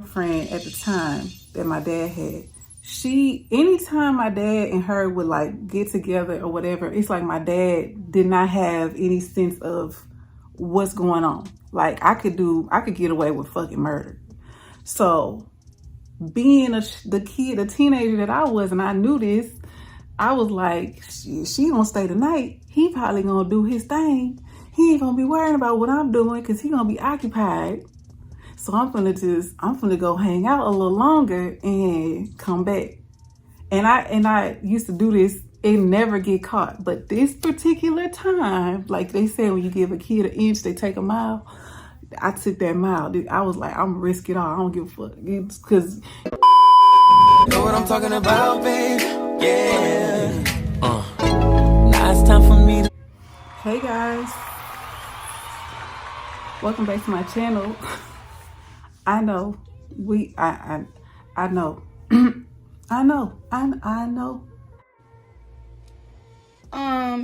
Friend at the time that my dad had, anytime my dad and her would like get together or whatever, it's like my dad did not have any sense of what's going on. Like I could get away with fucking murder. So being the teenager that I was, and I knew this, I was like, she gonna stay the night. He probably gonna do his thing. He ain't gonna be worrying about what I'm doing because he gonna be occupied. So I'm gonna go hang out a little longer and come back. And I used to do this and never get caught. But this particular time, like they say, when you give a kid an inch, they take a mile. I took that mile. I was like, I'm gonna risk it all. I don't give a fuck. Because know what I'm talking about, babe. Yeah. Now it's time for me to... Hey guys. Welcome back to my channel. I know. I know. I know.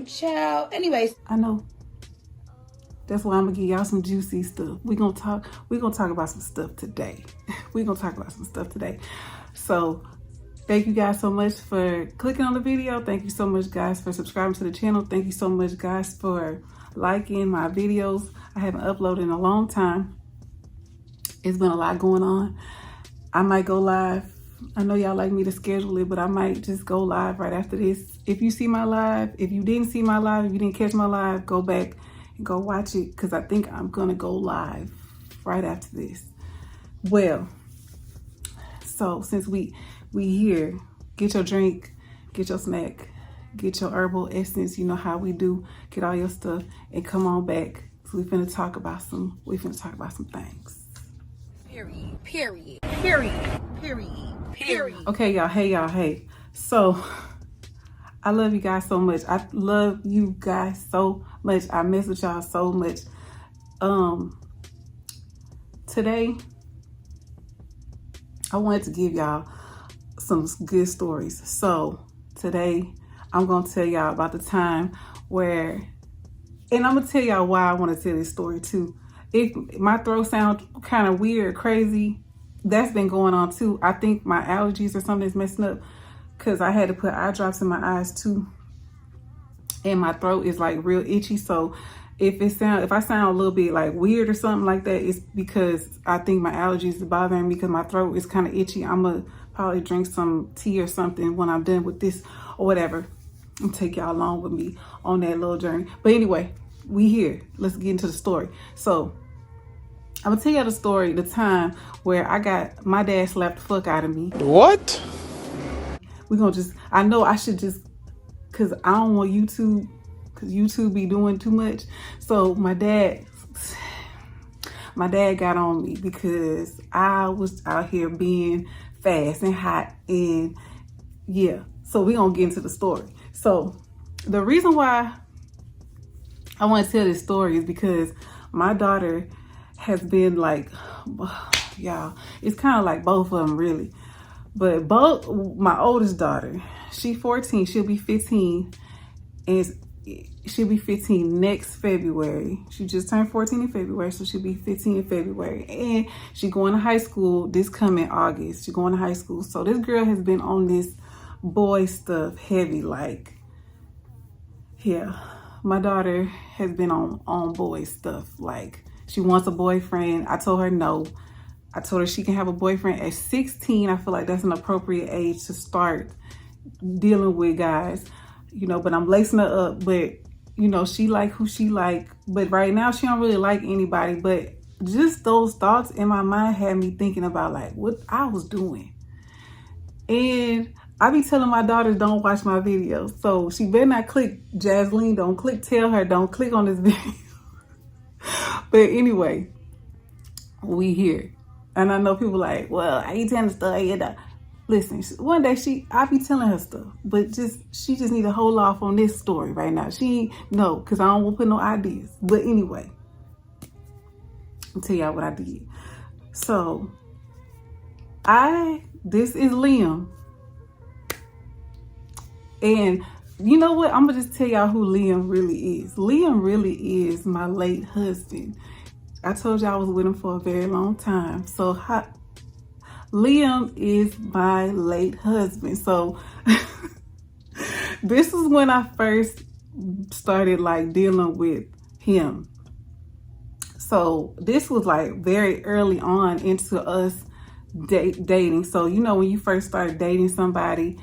Child. Anyways. I know. That's why I'm gonna give y'all some juicy stuff. We're gonna talk about some stuff today. So thank you guys so much for clicking on the video. Thank you so much guys for subscribing to the channel. Thank you so much guys for liking my videos. I haven't uploaded in a long time. It's been a lot going on. I might go live. I know y'all like me to schedule it, but I might just go live right after this. If you see my live, if you didn't see my live, if you didn't catch my live, go back and go watch it because I think I'm gonna go live right after this. Well, so since we here, get your drink, get your snack, get your herbal essence. You know how we do. Get all your stuff and come on back. So we finna talk about some things. Period. Okay, y'all. Hey. So I love you guys so much. I miss with y'all so much. Today I wanted to give y'all some good stories. So today I'm gonna tell y'all about the time where, and I'm gonna tell y'all why I want to tell this story too. If my throat sounds kind of weird, crazy, that's been going on too. I think my allergies or something is messing up because I had to put eye drops in my eyes too. And my throat is like real itchy. So if I sound a little bit like weird or something like that, it's because I think my allergies is bothering me because my throat is kind of itchy. I'm gonna probably drink some tea or something when I'm done with this or whatever. And take y'all along with me on that little journey. But anyway, we here. Let's get into the story. So I'm gonna tell y'all the story, the time where my dad slapped the fuck out of me. What? I know I should just, cause I don't want YouTube, cause YouTube be doing too much. So my dad got on me because I was out here being fast and hot, and yeah. So we gonna get into the story. So the reason why I want to tell this story is because my daughter has been like, y'all, it's kind of like both of them really. But my oldest daughter, she's 14, she'll be 15, and she'll be 15 next February. She just turned 14 in February, so she'll be 15 in February. And she's going to high school this coming August. She's going to high school. So this girl has been on this boy stuff heavy, like, yeah. My daughter has been on boy stuff. Like, she wants a boyfriend. I told her no. I told her she can have a boyfriend at 16. I feel like that's an appropriate age to start dealing with guys, you know, but I'm lacing her up. But, you know, she like who she like. But right now she don't really like anybody. But just those thoughts in my mind had me thinking about like what I was doing. And I be telling my daughters don't watch my videos. So she better not click, Jasleen, don't click, tell her don't click on this video. But anyway, we here. And I know people like, well, I ain't telling the story. You know. Listen, one day I be telling her stuff, but she just need to hold off on this story right now. No, because I don't want to put no ideas. But anyway, I'll tell y'all what I did. So this is Liam. And you know what? I'm going to just tell y'all who Liam really is. Liam really is my late husband. I told y'all I was with him for a very long time. So Liam is my late husband. So this is when I first started like dealing with him. So this was like very early on into us dating. So you know, when you first start dating somebody,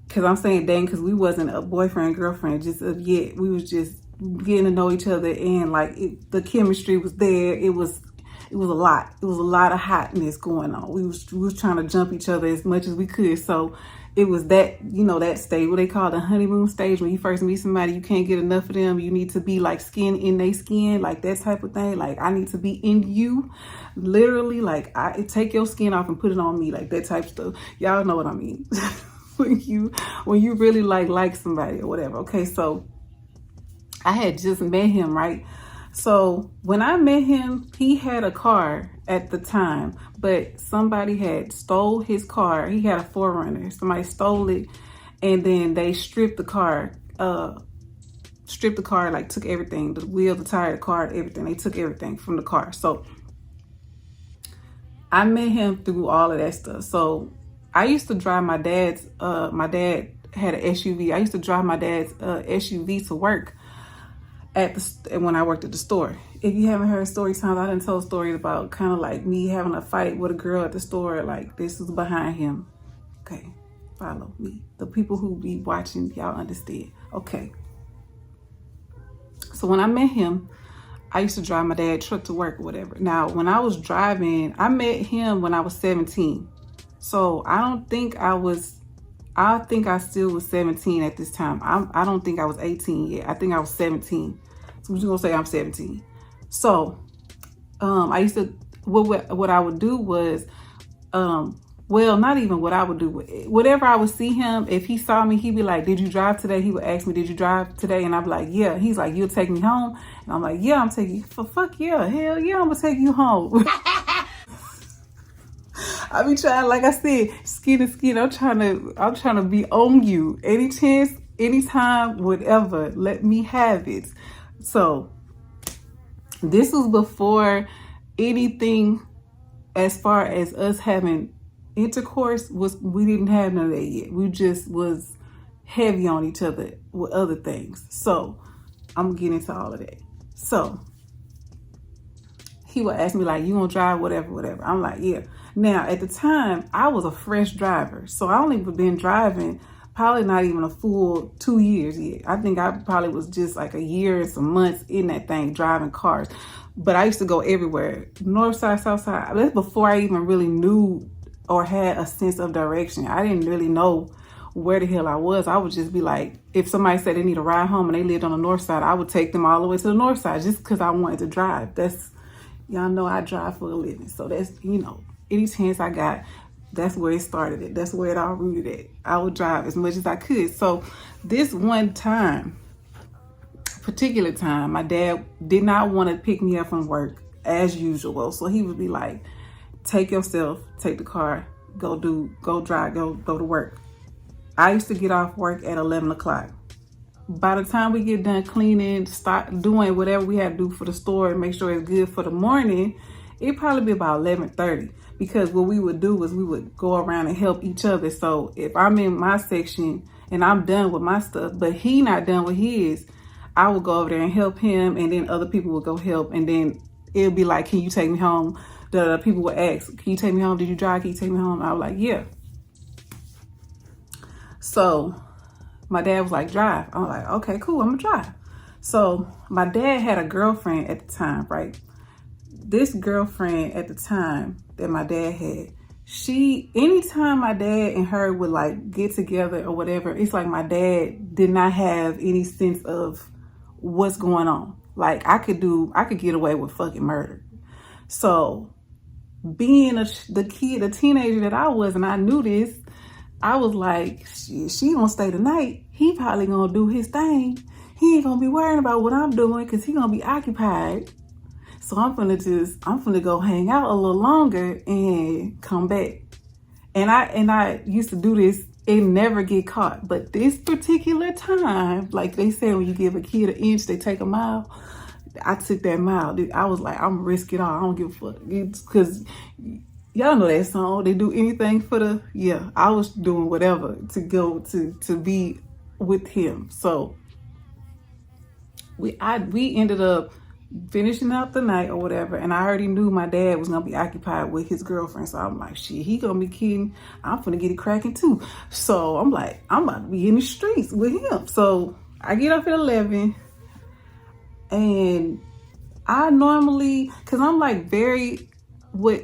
because I'm saying dating because we wasn't a boyfriend girlfriend just yet. We was just getting to know each other, and like the chemistry was there. It was a lot. It was a lot of hotness going on. We was trying to jump each other as much as we could. So it was that, you know, that stage, what they call the honeymoon stage. When you first meet somebody, you can't get enough of them. You need to be like skin in their skin, like that type of thing. Like I need to be in you, literally. Like I take your skin off and put it on me, like that type of stuff. Y'all know what I mean. when you really like somebody or whatever. Okay, so I had just met him, right? So when I met him, he had a car at the time, but somebody had stole his car. He had a 4Runner. Somebody stole it, and then they stripped the car, like took everything, the wheel, the tire, the car, everything. They took everything from the car. So I met him through all of that stuff. So I used to drive my dad had an SUV. I used to drive my dad's SUV to work when I worked at the store. If you haven't heard Storytime, I done told stories about kind of like me having a fight with a girl at the store. Like this is behind him. Okay, follow me. The people who be watching, y'all understand. Okay. So when I met him, I used to drive my dad's truck to work or whatever. Now, when I was driving, I met him when I was 17. So I think I still was 17 at this time. I don't think I was 18 yet. I think I was 17. So I'm just gonna say I'm 17. So I used to, what I would do was, well, not even what I would do. Whatever I would see him, if he saw me, he'd be like, did you drive today? He would ask me, did you drive today? And I'd be like, yeah. He's like, you'll take me home? And I'm like, yeah, I'm taking you. Fuck yeah. Hell yeah, I'm gonna take you home. I be trying, like I said, skin to skin. I'm trying to be on you. Any chance, anytime, whatever. Let me have it. So this was before anything as far as us having intercourse we didn't have none of that yet. We just was heavy on each other with other things. So I'm gonna get into all of that. So he would ask me like, you gonna drive, whatever. I'm like, yeah. Now, at the time, I was a fresh driver. So I only been driving probably not even a full 2 years yet. I think I probably was just like a year and some months in that thing, driving cars. But I used to go everywhere, north side, south side. That's before I even really knew or had a sense of direction. I didn't really know where the hell I was. I would just be like, if somebody said they need a ride home and they lived on the north side, I would take them all the way to the north side just because I wanted to drive. That's, y'all know I drive for a living. So that's, you know, any chance I got, that's where it started at. That's where it all rooted at. I would drive as much as I could. So this one particular time, my dad did not want to pick me up from work as usual. So he would be like, take yourself, take the car, go drive, go to work. I used to get off work at 11 o'clock. By the time we get done cleaning, start doing whatever we had to do for the store and make sure it's good for the morning, it'd probably be about 11:30. Because what we would do was we would go around and help each other. So if I'm in my section and I'm done with my stuff, but he not done with his, I would go over there and help him, and then other people would go help, and then it'd be like, can you take me home? The people would ask, can you take me home? Did you drive? Can you take me home? I was like, yeah. So my dad was like, drive. I was like, okay, cool, I'm gonna drive. So my dad had a girlfriend at the time, right? This girlfriend at the time that my dad had, anytime my dad and her would like get together or whatever, it's like my dad did not have any sense of what's going on. Like I could get away with fucking murder. So being the teenager that I was, and I knew this, I was like, she gonna stay tonight. He probably gonna do his thing. He ain't gonna be worrying about what I'm doing because he gonna be occupied. So I'm gonna go hang out a little longer and come back. And I used to do this and never get caught. But this particular time, like they say, when you give a kid an inch, they take a mile. I took that mile. I was like, I'm gonna risk it all. I don't give a fuck. Because y'all know that song. They do anything for the, yeah, I was doing whatever to go to be with him. So we ended up finishing out the night or whatever, and I already knew my dad was gonna be occupied with his girlfriend. So I'm like, shit, he gonna be kidding. I'm gonna get it cracking too. So I'm like, I'm about to be in the streets with him. So I get up at 11, and I normally, cause I'm like very, what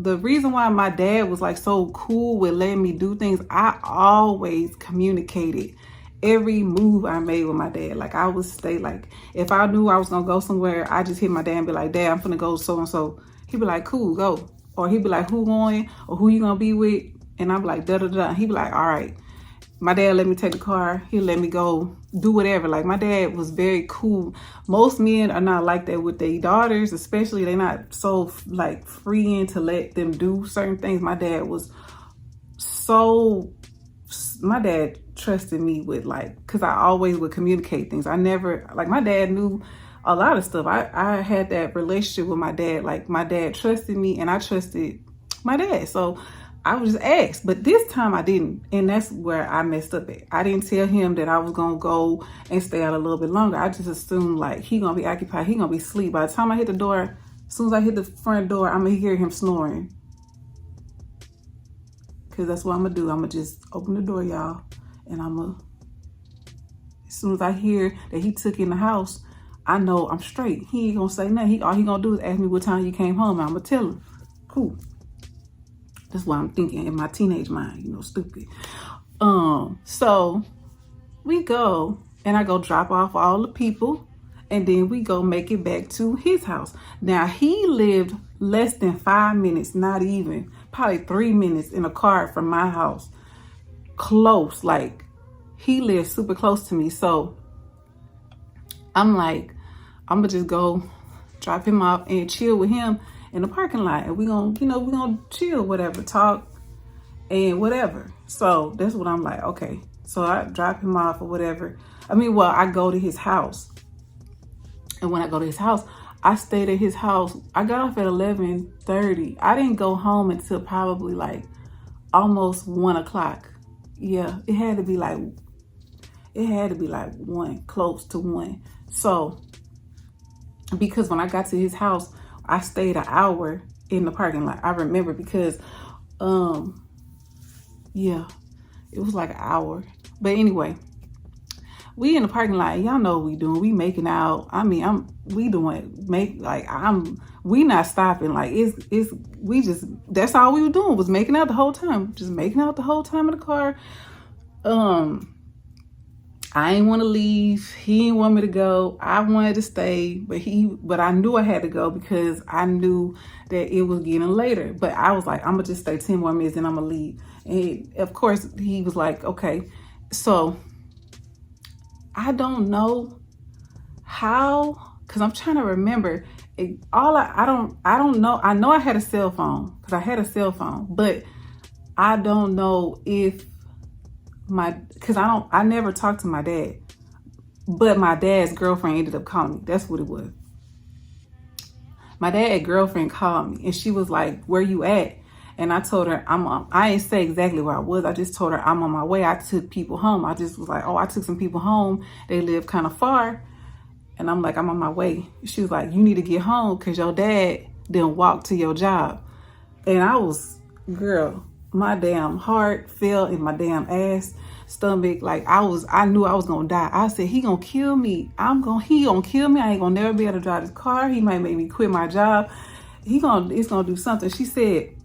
the reason why my dad was like so cool with letting me do things, I always communicated every move I made with my dad. Like I would stay, like if I knew I was gonna go somewhere, I just hit my dad and be like, Dad, I'm finna go so and so. He'd be like, cool, go. Or he'd be like, who going, or who you gonna be with? And I'd be like, da da da. He'd be like, all right. My dad let me take the car. He'll let me go do whatever. Like my dad was very cool. Most men are not like that with their daughters, especially. They're not so like freeing to let them do certain things. My dad was so, my dad trusted me with like, cause I always would communicate things. I never, like my dad knew a lot of stuff. I had that relationship with my dad. Like my dad trusted me and I trusted my dad. So I was just asked, but this time I didn't. And that's where I messed up at. I didn't tell him that I was going to go and stay out a little bit longer. I just assumed like he going to be occupied. He going to be asleep. By the time I hit the door, as soon as I hit the front door, I'm going to hear him snoring. Because that's what I'm going to do. I'm going to just open the door, y'all. And I'm going to, as soon as I hear that he took in the house, I know I'm straight. He ain't going to say nothing. All he going to do is ask me what time you came home. And I'm going to tell him. Cool. That's what I'm thinking in my teenage mind, you know, stupid. So we go and I go drop off all the people and then we go make it back to his house. Now he lived less than 5 minutes, not even, probably 3 minutes in a car from my house. Close, like he lived super close to me. So I'm like, I'm gonna just go drop him off and chill with him in the parking lot, and we're gonna chill, whatever, talk and whatever. So that's what I'm like, okay. So I drop him off or whatever. I go to his house, and when I go to his house, I stayed at his house. I got off at 11:30. I didn't go home until probably like almost 1 o'clock. Yeah, it had to be like 1, close to 1. So because when I got to his house, I stayed an hour in the parking lot. I remember because, yeah, it was like an hour. But anyway, we in the parking lot. Y'all know what we doing. We making out. We not stopping. Like that's all we were doing was making out the whole time. Just making out the whole time in the car. I ain't want to leave. He didn't want me to go. I wanted to stay, but I knew I had to go because I knew that it was getting later. But I was like, I'm gonna just stay 10 more minutes and I'm gonna leave. And of course he was like, okay. So I don't know how, cause I'm trying to remember I don't know. I know I had a cell phone because I had a cell phone, but I don't know if I never talked to my dad, but my dad's girlfriend ended up calling me. That's what it was. My dad's girlfriend called me and she was like, where you at? And I told her, I didn't say exactly where I was. I just told her I'm on my way. I took people home. I just was like, I took some people home. They live kind of far. And I'm like, I'm on my way. She was like, you need to get home because your dad didn't walk to your job. And I was, girl, my damn heart fell in my damn ass, stomach. Like I knew I was gonna die. I said, he gonna kill me. He gonna kill me. I ain't gonna never be able to drive this car. He might make me quit my job. It's gonna do something. She said,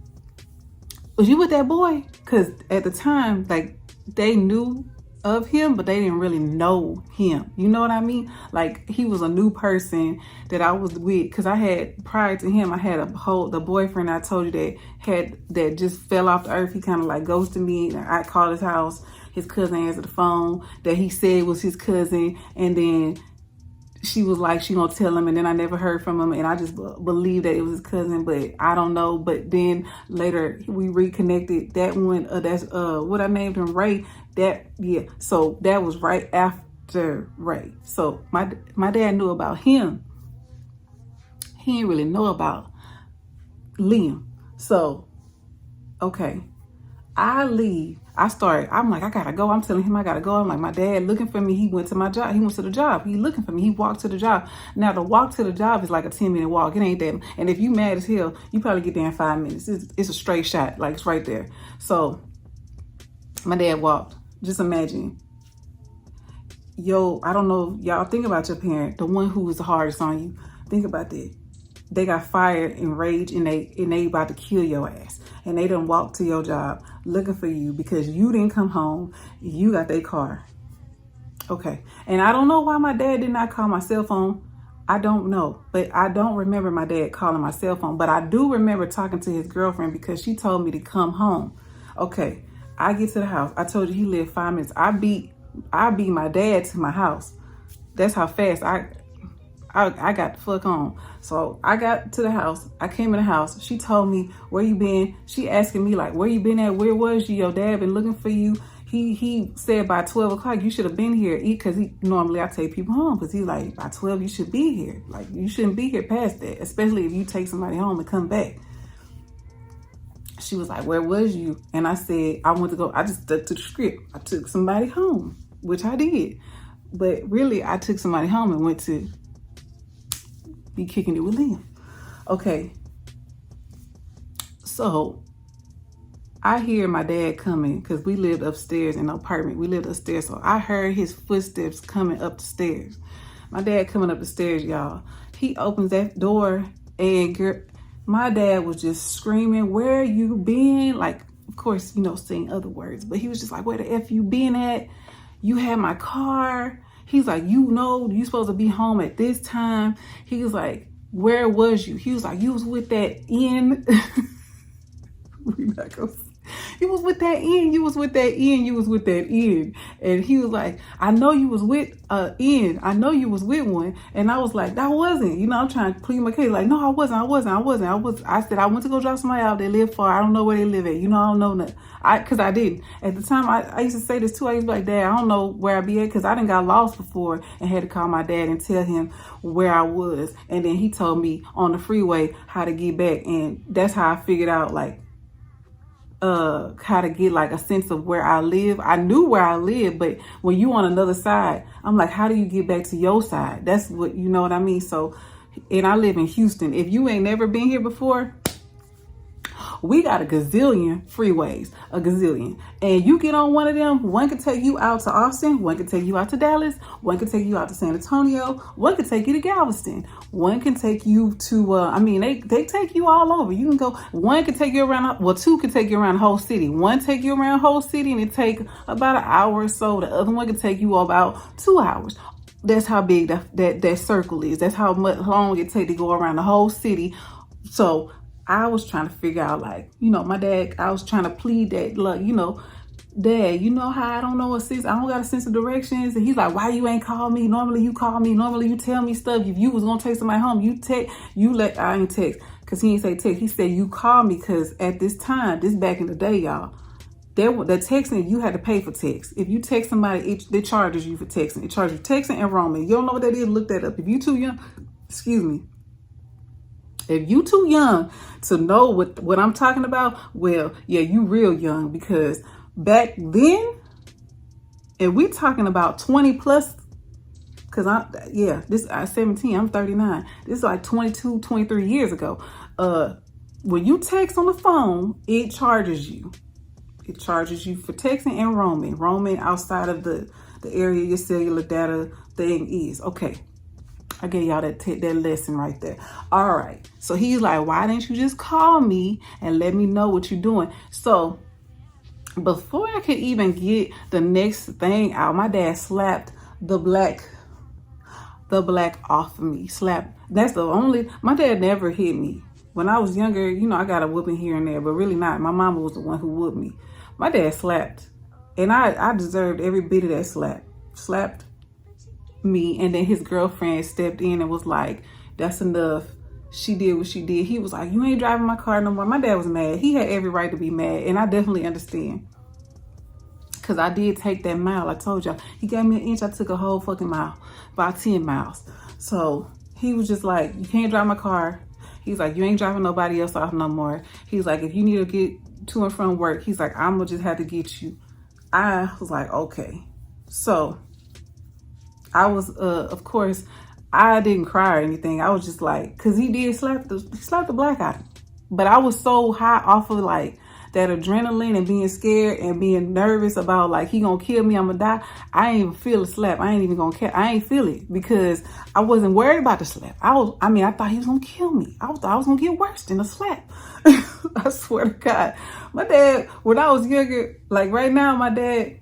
was you with that boy? Cause at the time, like they knew of him, but they didn't really know him. You know what I mean? Like he was a new person that I was with. Cause prior to him, I had the boyfriend I told you that just fell off the earth. He kind of like ghosted me. I called his house. His cousin answered the phone that he said was his cousin. And then she was like, she gonna tell him. And then I never heard from him. And I just believed that it was his cousin, but I don't know. But then later we reconnected. That one, that's what I named him, Ray. So that was right after Ray. So my dad knew about him. He didn't really know about Liam. So Okay. I leave. I'm like, I gotta go. I'm telling him I gotta go. I'm like, my dad looking for me. He went to my job. He went to the job. He looking for me. He walked to the job. Now, the walk to the job is like a 10-minute walk. It ain't that. And if you mad as hell, you probably get there in 5 minutes. It's a straight shot. Like, it's right there. So, my dad walked. Just imagine. Yo, I don't know. Y'all think about your parent, the one who was the hardest on you. Think about that. They got fired and rage, and they about to kill your ass. And they done walk to your job looking for you because you didn't come home. You got their car. Okay. And I don't know why my dad did not call my cell phone. I don't know. But I don't remember my dad calling my cell phone. But I do remember talking to his girlfriend because she told me to come home. Okay. I get to the house. I told you he lived 5 minutes. I beat my dad to my house. That's how fast I got the fuck on. So I got to the house. I came in the house. She told me, where you been? She asking me like, where you been at? Where was you? Your dad been looking for you. He said by 12 o'clock, you should have been here. Because normally I take people home. Because he's like, by 12, you should be here. Like, you shouldn't be here past that. Especially if you take somebody home and come back. She was like, where was you? And I said, I just stuck to the script. I took somebody home, which I did. But really, I took somebody home and went to be kicking it with Liam. Okay. So I hear my dad coming because we lived upstairs in an apartment. We lived upstairs. So I heard his footsteps coming up the stairs. My dad coming up the stairs, y'all. He opens that door and my dad was just screaming, where you been? Like, of course, saying other words, but he was just like, where the F you been at? You had my car. He's like, you supposed to be home at this time. He was like, where was you? He was like, you was with that N. You was with that N. You was with that N. You was with that N. And he was like, I know you was with N. I know you was with one. And I was like, that wasn't. I'm trying to plead my case. Like, no, I wasn't. I said, I went to go drop somebody out. They live far. I don't know where they live at. I don't know nothing. Because I didn't. At the time, I used to say this too. I used to be like, Dad, I don't know where I be at. Because I done got lost before and had to call my dad and tell him where I was. And then he told me on the freeway how to get back. And that's how I figured out, like, how to get like a sense of where I live. I knew where I live, but when you on another side, I'm like, how do you get back to your side? That's what, you know what I mean? So, and I live in Houston. If you ain't never been here before, we got a gazillion freeways, a gazillion. And you get on one of them, one could take you out to Austin, one could take you out to Dallas, one could take you out to San Antonio, one could take you to Galveston, one can take you to, they take you all over. You can go, one could take you around, two could take you around the whole city. One take you around the whole city and it take about an hour or so. The other one could take you about 2 hours. That's how big that circle is. That's how much long it take to go around the whole city. So I was trying to figure out, like, my dad, I was trying to plead that, like, Dad, you know how I don't know I don't got a sense of directions. And he's like, why you ain't call me? Normally you call me. Normally you tell me stuff. If you was going to take somebody home, I ain't text. Because he ain't say text. He said, you call me because at this time, this back in the day, y'all, the texting, you had to pay for text. If you text somebody, it charges you for texting. It charges you texting and roaming. You don't know what that is? Look that up. If you too young, if you too young to know what I'm talking about, well, yeah, you real young, because back then, and we talking about 20 plus, because I'm 17, I'm 39. This is like 22, 23 years ago. When you text on the phone, it charges you. It charges you for texting and roaming. Roaming outside of the area your cellular data thing is. Okay. I gave y'all that lesson right there. All right. So he's like, why didn't you just call me and let me know what you're doing? So before I could even get the next thing out, my dad slapped the black off of me. My dad never hit me. When I was younger, I got a whooping here and there, but really not. My mama was the one who whooped me. My dad slapped. And I deserved every bit of that slap. Slapped me, and then his girlfriend stepped in and was like, that's enough. She did what she did. He was like, you ain't driving my car no more. My dad was mad. He had every right to be mad, and I definitely understand, because I did take that mile. I told y'all, he gave me an inch. I took a whole fucking mile, about 10 miles. So he was just like, you can't drive my car. He's like, you ain't driving nobody else off no more. He's like, if you need to to and from work. He's like, I'm gonna just have to get you. I was like, okay. So I was, of course, I didn't cry or anything. I was just like, cause he did slap the black out of me. But I was so high off of like that adrenaline and being scared and being nervous about like he gonna kill me, I'm gonna die. I ain't even feel the slap. I ain't even gonna care. I ain't feel it because I wasn't worried about the slap. I thought he was gonna kill me. I thought I was gonna get worse than a slap. I swear to God. My dad, when I was younger, like right now, my dad,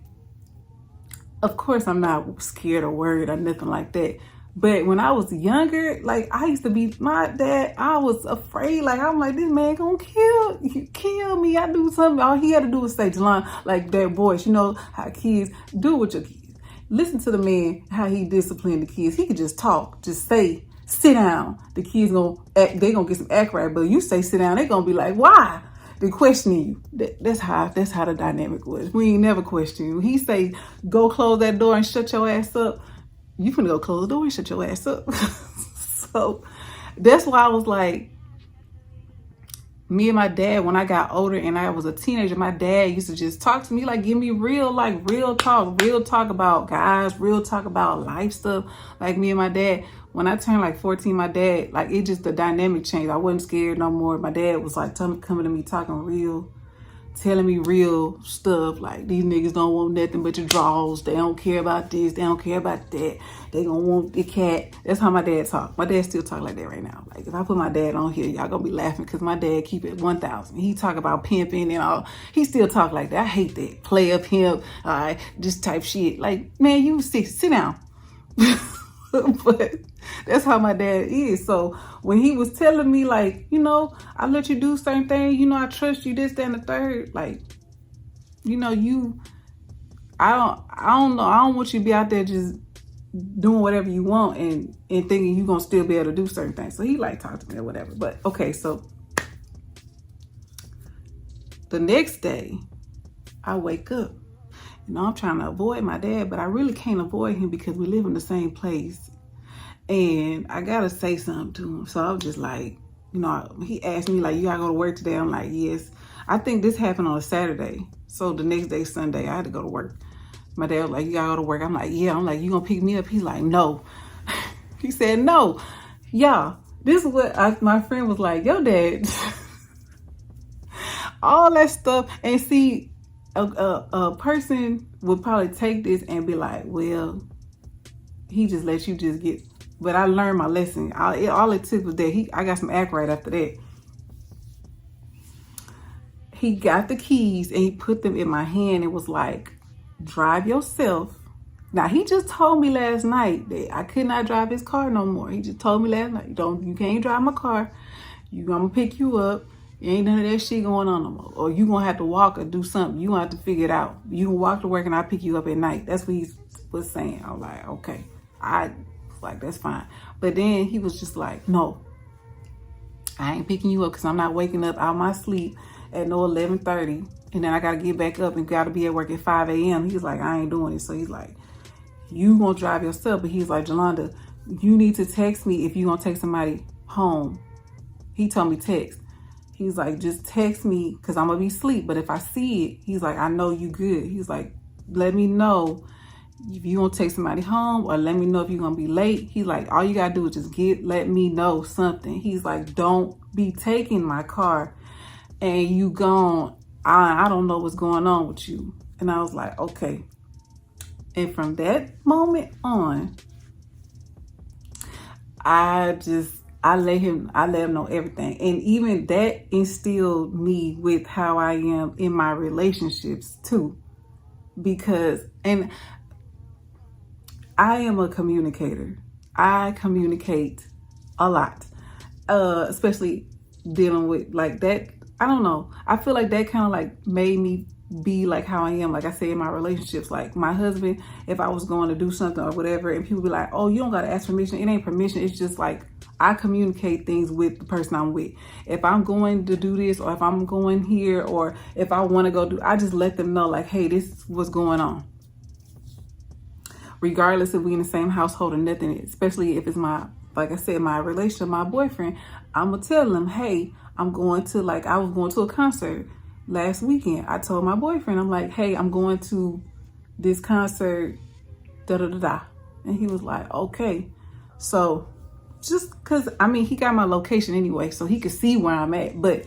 of course I'm not scared or worried or nothing like that. But when I was younger, like I used to be, my dad, I was afraid. Like I'm like, this man gonna kill me. I do something. All he had to do was say, Joelaunda, like that voice. You know how kids do with your kids. Listen to the man, how he disciplined the kids. He could just talk, just say, sit down. The kids they gonna get some act right. But you say sit down, they gonna be like, why? They questioning you. That's how the dynamic was. We ain't never question you. He say, go close that door and shut your ass up. You finna go close the door and shut your ass up. So that's why I was like, me and my dad, when I got older and I was a teenager, my dad used to just talk to me, like give me real talk about guys, real talk about life stuff. Like me and my dad, when I turned like 14, my dad, like it just, the dynamic changed. I wasn't scared no more. My dad was like coming to me talking real, telling me real stuff, like these niggas don't want nothing but your draws. They don't care about this. They don't care about that. They gonna want the cat. That's how my dad talk. My dad still talk like that right now. Like if I put my dad on here, y'all gonna be laughing because my dad keep it 1,000. He talk about pimping and all. He still talk like that. I hate that. Player pimp, this type shit. Like, man, you sit down. But that's how my dad is. So when he was telling me like, you know, I let you do certain things, you know, I trust you, this, that, and the third, like, you know, I don't know. I don't want you to be out there just doing whatever you want and thinking you're going to still be able to do certain things. So he like talked to me or whatever. But okay, so the next day I wake up. You know, I'm trying to avoid my dad, but I really can't avoid him because we live in the same place. And I got to say something to him. So I was just like, you know, he asked me like, you got to go to work today? I'm like, yes. I think this happened on a Saturday. So the next day, Sunday, I had to go to work. My dad was like, you got to go to work. I'm like, yeah. I'm like, you going to pick me up? He's like, no. He said, no. Y'all, this is what my friend was like, yo, dad. All that stuff. And see, a person would probably take this and be like, well, he just let you just get, but I learned my lesson. All it took was that I got some act right after that. He got the keys and he put them in my hand. It was like, drive yourself. Now he just told me last night that I could not drive his car no more. He just told me last night, you can't drive my car. I'm gonna pick you up. Ain't none of that shit going on no more. Or you gonna have to walk or do something. You gonna have to figure it out. You can walk to work and I'll pick you up at night. That's what he was saying. I was like, okay. I was like, that's fine. But then he was just like, no, I ain't picking you up because I'm not waking up out my sleep at no 11:30. And then I gotta get back up and gotta be at work at 5 a.m. He's like, I ain't doing it. So he's like, you gonna drive yourself. But he's like, Joelaunda, you need to text me if you gonna take somebody home. He told me text. He's like, just text me because I'm going to be asleep. But if I see it, he's like, I know you good. He's like, let me know if you going to take somebody home or let me know if you're going to be late. He's like, all you got to do is just let me know something. He's like, don't be taking my car and you gone. I don't know what's going on with you. And I was like, okay. And from that moment on, I let him know everything. And even that instilled me with how I am in my relationships too. Because, and I am a communicator. I communicate a lot, especially dealing with like that. I don't know. I feel like that kind of like made me be like how I am, like I say in my relationships. Like my husband, if I was going to do something or whatever and people be like, oh, you don't gotta ask permission. It ain't permission. It's just like I communicate things with the person I'm with. If I'm going to do this or if I'm going here or if I want to go do, I just let them know like, hey, this is what's going on. Regardless if we in the same household or nothing, especially if it's my, like I said, my relationship, my boyfriend, I'm gonna tell them, hey, I was going to a concert. last weekend, I told my boyfriend, I'm like, hey, I'm going to this concert, da da da da. And he was like, okay. So just because, I mean, he got my location anyway, so he could see where I'm at. But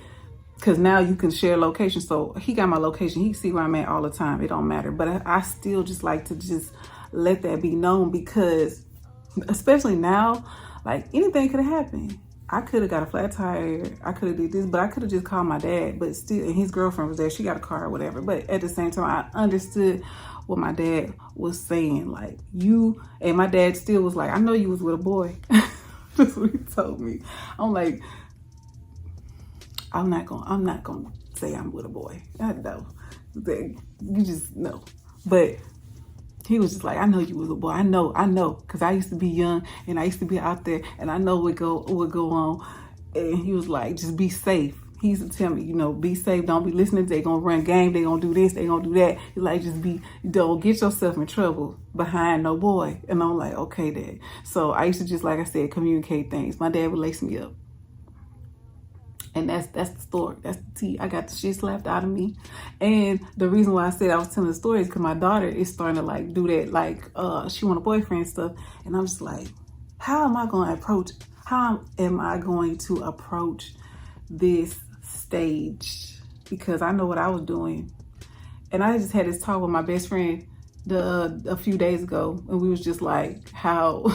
because now you can share location. So he got my location. He can see where I'm at all the time. It don't matter. But I still just like to just let that be known, because especially now, like, anything could have happened. I could have got a flat tire. I could have did this, but I could have just called my dad. But still, and his girlfriend was there. She got a car or whatever. But at the same time, I understood what my dad was saying. Like, you, and my dad still was like, I know you was with a boy. That's what he told me. I'm like, I'm not gonna say I'm with a boy. I know. You just know. But he was just like, I know you was a boy. I know. Because I used to be young and I used to be out there and I know what go on. And he was like, just be safe. He used to tell me, be safe. Don't be listening. They gonna run game. They gonna do this. They gonna do that. He's like, don't get yourself in trouble behind no boy. And I'm like, okay, Dad. So I used to just, like I said, communicate things. My dad would lace me up. And that's the story. That's the tea. I got the shit slapped out of me. And the reason why I said I was telling the story is because my daughter is starting to like do that. Like, she want a boyfriend and stuff. And I'm just like, how am I going to approach this stage? Because I know what I was doing. And I just had this talk with my best friend a few days ago. And we was just like, how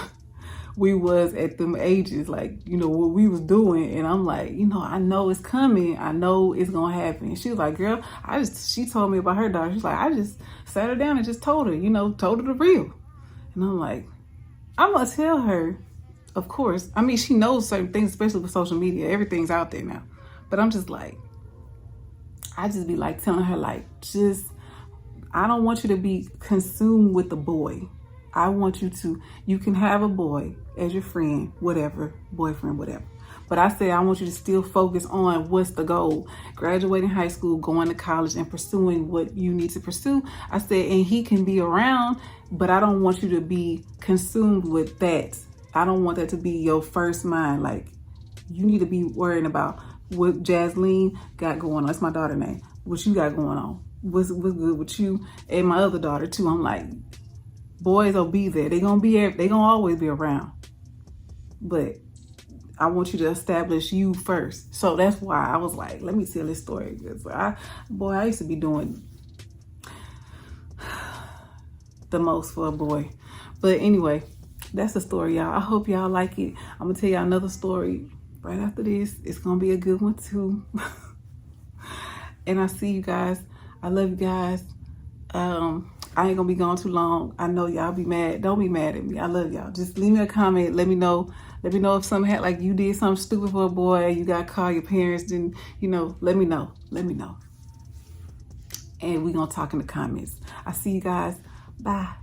we was at them ages, like, what we was doing. And I'm like, I know it's coming. I know it's gonna happen. And she was like, girl, she told me about her daughter. She's like, I just sat her down and just told her, told her the real. And I'm like, I'm gonna tell her, of course. I mean, she knows certain things, especially with social media. Everything's out there now. But I'm just like, I just be like telling her, like, I don't want you to be consumed with the boy. I want you can have a boy as your friend, whatever, boyfriend, whatever. But I say I want you to still focus on what's the goal. Graduating high school, going to college, and pursuing what you need to pursue. I said, and he can be around, but I don't want you to be consumed with that. I don't want that to be your first mind. Like, you need to be worrying about what Jasleen got going on. That's my daughter's name. What you got going on. What's good with you and my other daughter too. I'm like, boys will be there. They gonna always be around. But I want you to establish you first. So that's why I was like, let me tell this story. Because I used to be doing the most for a boy. But anyway, that's the story, y'all. I hope y'all like it. I'm gonna tell y'all another story right after this. It's gonna be a good one too. And I see you guys. I love you guys. I ain't gonna be gone too long. I know y'all be mad. Don't be mad at me. I love y'all. Just leave me a comment. Let me know. Let me know if something like you did something stupid for a boy. You got to call your parents. Then, let me know. Let me know. And we gonna talk in the comments. I see you guys. Bye.